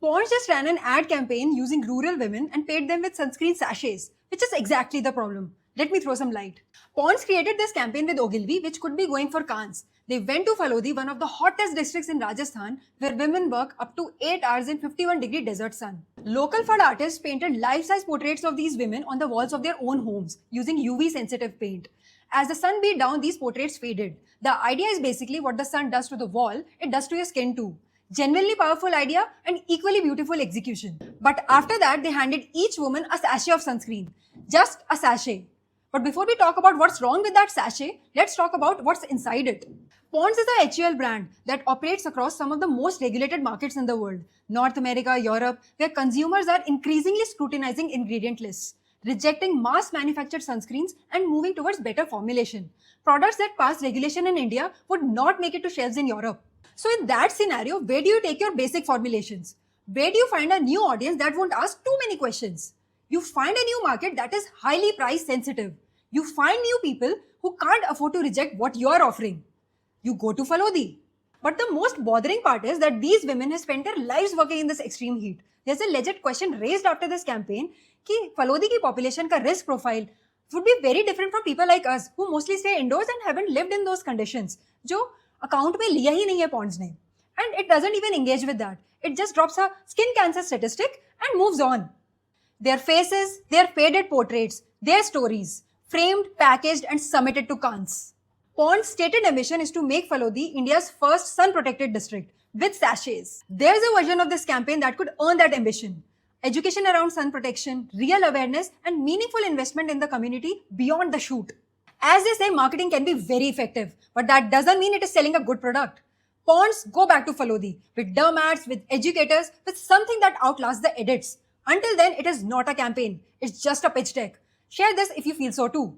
Pond's just ran an ad campaign using rural women and paid them with sunscreen sachets, which is exactly the problem. Let me throw some light. Pond's created this campaign with Ogilvy, which could be going for Cannes. They went to Phalodi, one of the hottest districts in Rajasthan, where women work up to 8 hours in 51-degree desert sun. Local FUD artists painted life-size portraits of these women on the walls of their own homes using UV-sensitive paint. As the sun beat down, these portraits faded. The idea is basically what the sun does to the wall, it does to your skin too. Genuinely powerful idea and equally beautiful execution. But after that, they handed each woman a sachet of sunscreen. Just a sachet. But before we talk about what's wrong with that sachet, let's talk about what's inside it. Pond's is a HUL brand that operates across some of the most regulated markets in the world. North America, Europe, where consumers are increasingly scrutinizing ingredient lists, rejecting mass manufactured sunscreens and moving towards better formulation. Products that pass regulation in India would not make it to shelves in Europe. So in that scenario, where do you take your basic formulations? Where do you find a new audience that won't ask too many questions? You find a new market that is highly price sensitive. You find new people who can't afford to reject what you're offering. You go to Phalodi. But the most bothering part is that these women have spent their lives working in this extreme heat. There's a legit question raised after this campaign कि Phalodi की population का risk profile would be very different from people like us who mostly stay indoors and haven't lived in those conditions. जो account में लिया ही नहीं है Ponds ने. And it doesn't even engage with that. It just drops a skin cancer statistic and moves on. Their faces, their faded portraits, their stories, framed, packaged and submitted to Cannes. Pond's stated ambition is to make Phalodi India's first sun-protected district with sachets. There's a version of this campaign that could earn that ambition. Education around sun protection, real awareness and meaningful investment in the community beyond the shoot. As they say, marketing can be very effective, but that doesn't mean it is selling a good product. Ponds, go back to Phalodi with derm ads, with educators, with something that outlasts the edits. Until then, it is not a campaign. It's just a pitch deck. Share this if you feel so too.